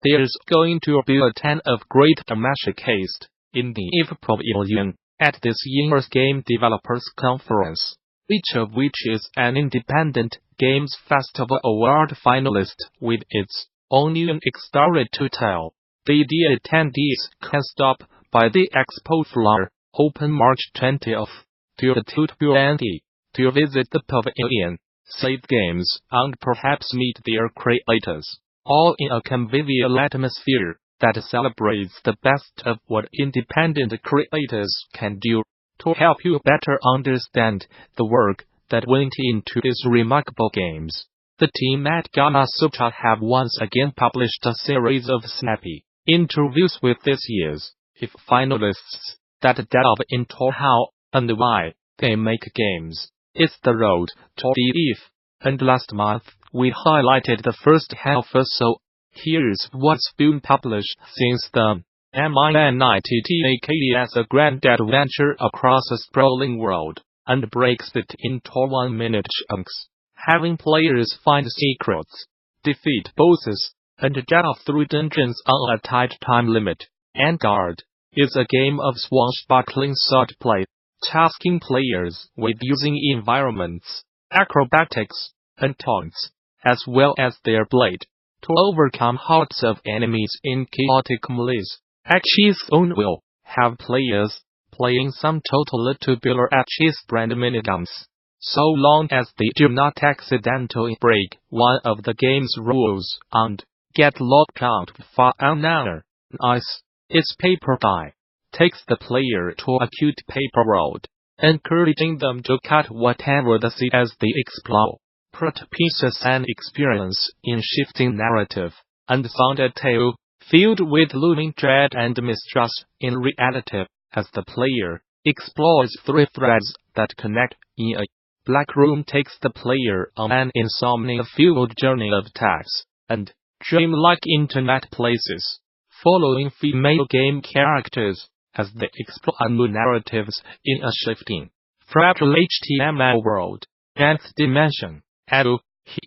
There's going to be a ton of great Gamasutra cast in the IGF Pavilion at this year's Game Developers Conference, each of which is an Independent Games Festival Award finalist with its own unique story to tell. The attendees can stop by the expo floor, open March 20th to the 20th, to visit the pavilion, see games, and perhaps meet their creators, all in a convivial atmosphere that celebrates the best of what independent creators can do. To help you better understand the work that went into these remarkable games, the team at Gamasutra have once again published a series of snappy interviews with this year's IGF finalists that delve into how and why they make games. It's the road to the IGF, and last month we highlighted the first half, so here's what's been published since then. MINITTAKD as a grand adventure across a sprawling world, and breaks it into 1-minute chunks, having players find secrets, defeat bosses, and delve through dungeons on a tight time limit. Vanguard is a game of swashbuckling swordplay, tasking players with using environments, acrobatics, and taunts, as well as their blade, to overcome hordes of enemies in chaotic melees. Axis Own will have players playing some total tubular Axis brand miniguns, so long as they do not accidentally break one of the game's rules and get locked out for an hour. Nice. Its paper guy takes the player to a cute paper world, encouraging them to cut whatever they see as they explore. Plot pieces an experience in shifting narrative, and sound a tale filled with looming dread and mistrust in reality, as the player explores three threads that connect. In a Black Room takes the player on an insomnia-fueled journey of tasks and dreamlike internet places, following female game characters as they explore new narratives in a shifting, fragile HTML world. Nth Dimension.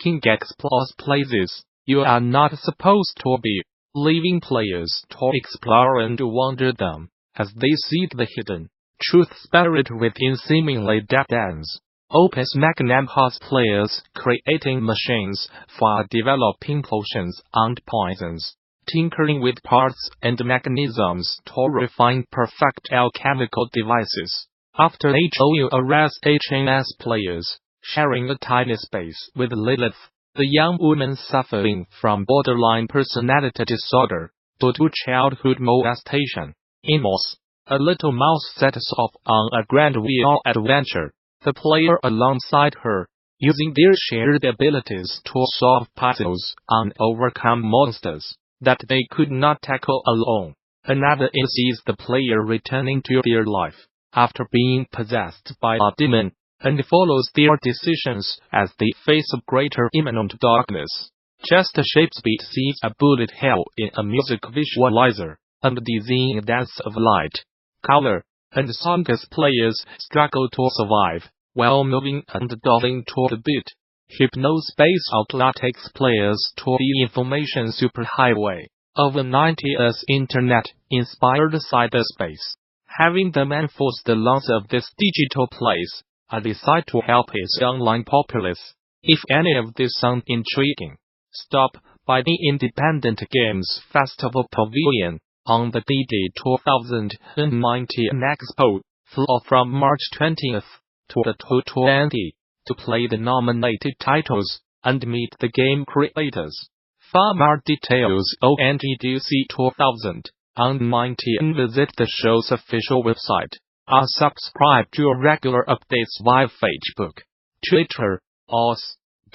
King explores places you are not supposed to be, leaving players to explore and wonder them, as they seek the hidden truths buried within seemingly dead ends. Opus Magnum has players creating machines for developing potions and poisons, tinkering with parts and mechanisms to refine perfect alchemical devices. After HOU arrests HNS players, sharing a tiny space with Lilith, the young woman suffering from borderline personality disorder due to childhood molestation. In Moss, a little mouse sets off on a grand VR adventure, the player alongside her, using their shared abilities to solve puzzles and overcome monsters that they could not tackle alone. Another sees the player returning to their life after being possessed by a demon, and follows their decisions as they face a greater imminent darkness. Just Shapespeed sees a bullet hell in a music visualizer, and dizzying dance of light, color, and song as players struggle to survive, while moving and dawdling to the beat. Hypnospace Outlaw takes players to the information superhighway of a 90s internet-inspired cyberspace, having them enforce the laws of this digital place, and decide to help its online populace. If any of this sound intriguing, stop by the Independent Games Festival Pavilion on the DD 2019 Expo floor from March 20th to the 20th to play the nominated titles and meet the game creators. For more details on NGDC 2019, visit the show's official website. Subscribe to regular updates via Facebook, Twitter, or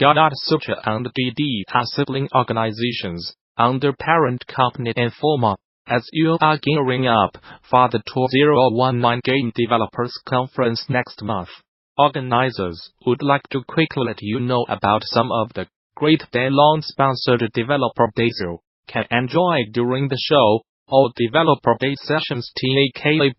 Gamasutra and DD are sibling organizations under parent company Informa. As you are gearing up for the 2019 Game Developers Conference next month, organizers would like to quickly let you know about some of the great day-long sponsored developer days you can enjoy during the show. All developer day sessions take place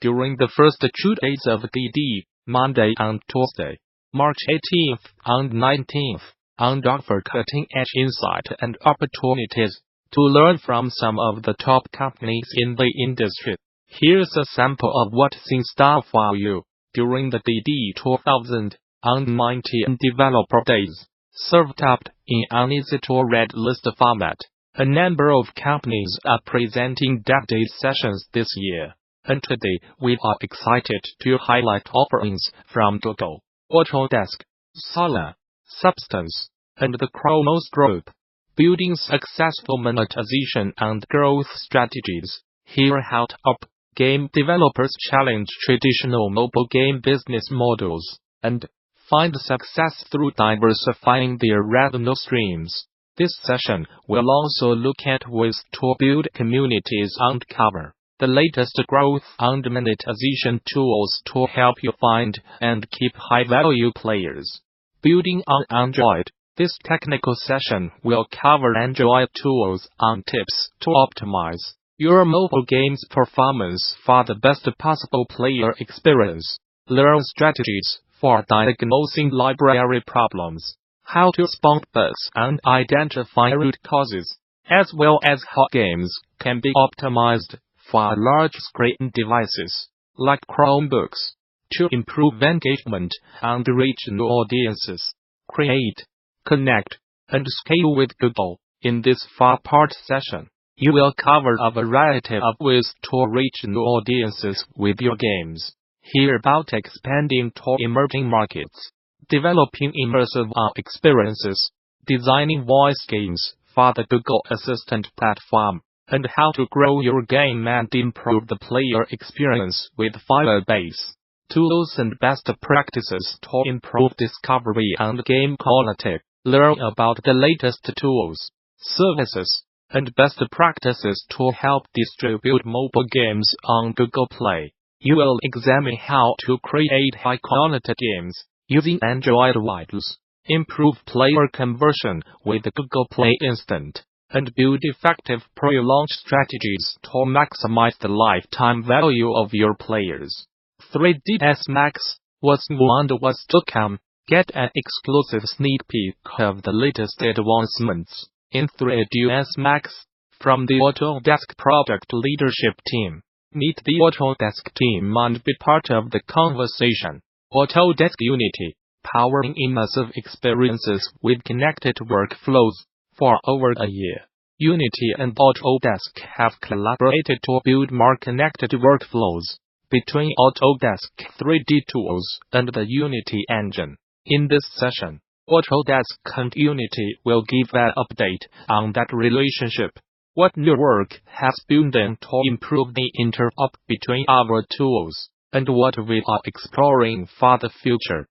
during the first 2 days of DD, Monday and Tuesday, March 18th and 19th. and offer cutting-edge insight and opportunities to learn from some of the top companies in the industry. Here's a sample of what's in store for you during the DD 2019 Developer Days, served up in an easy-to-read list format. A number of companies are presenting Dev Day sessions this year, and today we are excited to highlight offerings from Google, Autodesk, Solar, Substance, and the Kronos Group. Building successful monetization and growth strategies. Here how top game developers challenge traditional mobile game business models and find success through diversifying their revenue streams. This session will also look at ways to build communities and cover the latest growth and monetization tools to help you find and keep high-value players. Building on Android. This technical session will cover Android tools and tips to optimize your mobile game's performance for the best possible player experience. Learn strategies for diagnosing library problems, how to spot bugs and identify root causes, as well as how games can be optimized for large-screen devices like Chromebooks to improve engagement and reach new audiences. Create, connect, and scale with Google. In this four-part session, you will cover a variety of ways to reach new audiences with your games. Hear about expanding to emerging markets, developing immersive experiences, designing voice games for the Google Assistant platform, and how to grow your game and improve the player experience with Firebase. Tools and best practices to improve discovery and game quality. Learn about the latest tools, services, and best practices to help distribute mobile games on Google Play. You will examine how to create high-quality games using Android widgets, improve player conversion with Google Play Instant, and build effective pre-launch strategies to maximize the lifetime value of your players. 3ds Max, what's new and what's to come. Get an exclusive sneak peek of the latest advancements in 3ds Max from the Autodesk product leadership team. Meet the Autodesk team and be part of the conversation. Autodesk Unity, powering immersive experiences with connected workflows. For over a year, Unity and Autodesk have collaborated to build more connected workflows between Autodesk 3D tools and the Unity engine. In this session, Autodesk and Unity will give an update on that relationship. What new work has been done to improve the interop between our tools, and what we are exploring for the future.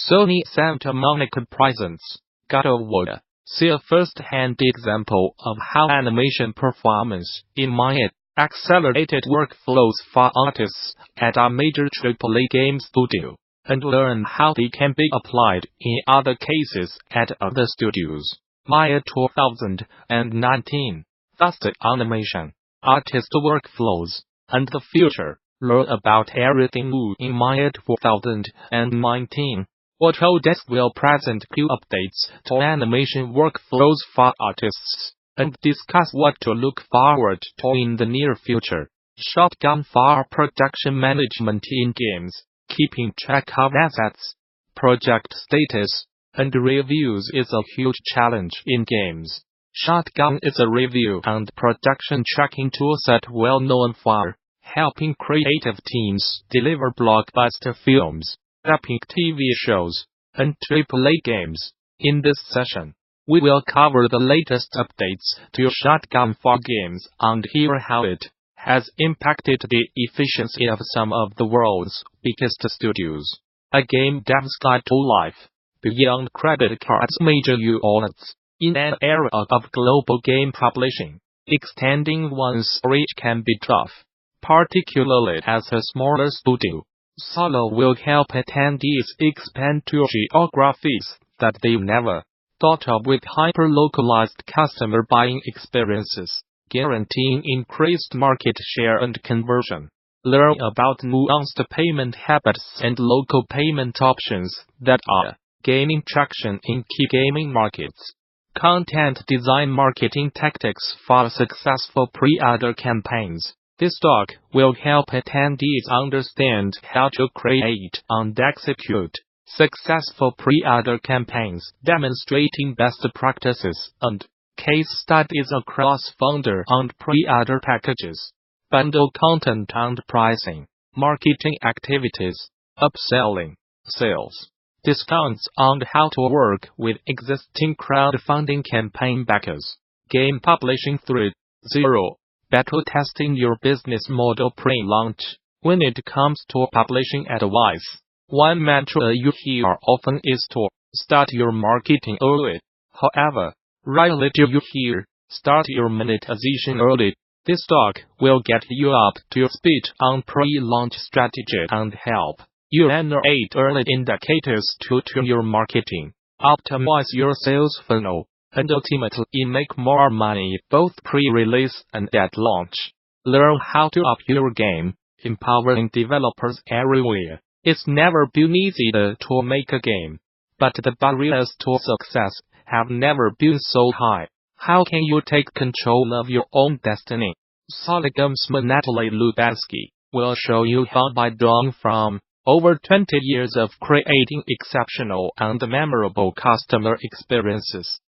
Sony Santa Monica presents God of War. See a first-hand example of how animation performance in Maya accelerated workflows for artists at a major AAA game studio, and learn how they can be applied in other cases at other studios. Maya 2019. Faster animation, artist workflows, and the future. Learn about everything new in Maya 2019. Autodesk will present new updates to animation workflows for artists, and discuss what to look forward to in the near future. Shotgun for production management in games, keeping track of assets, project status, and reviews is a huge challenge in games. Shotgun is a review and production tracking toolset well known for helping creative teams deliver blockbuster films, epic TV shows, and AAA games. In this session, we will cover the latest updates to Shotgun for games and hear how it has impacted the efficiency of some of the world's biggest studios. A game dev's guide to life. Beyond credit cards, major units. In an era of global game publishing, extending one's reach can be tough, particularly as a smaller studio. Solo will help attendees expand to geographies that they've never thought of with hyper-localized customer buying experiences, guaranteeing increased market share and conversion. Learn about nuanced payment habits and local payment options that are Gaining traction in key gaming markets. Content design marketing tactics for successful pre-order campaigns. This talk will help attendees understand how to create and execute successful pre-order campaigns, demonstrating best practices and case studies across founder and pre-order packages, bundle content and pricing, marketing activities, upselling, sales, discounts, and how to work with existing crowdfunding campaign backers. Game publishing through 0. Beta testing your business model pre-launch. When it comes to publishing advice, one mantra you hear often is to start your marketing early. However, rarely do you hear start your monetization early. This talk will get you up to speed on pre-launch strategy and help you generate early indicators to tune your marketing, optimize your sales funnel, and ultimately make more money both pre-release and at launch. Learn how to up your game, empowering developers everywhere. It's never been easy to make a game, but the barriers to success have never been so high. How can you take control of your own destiny? Soligam's Natalie Lubansky will show you how by drawing from over 20 years of creating exceptional and memorable customer experiences,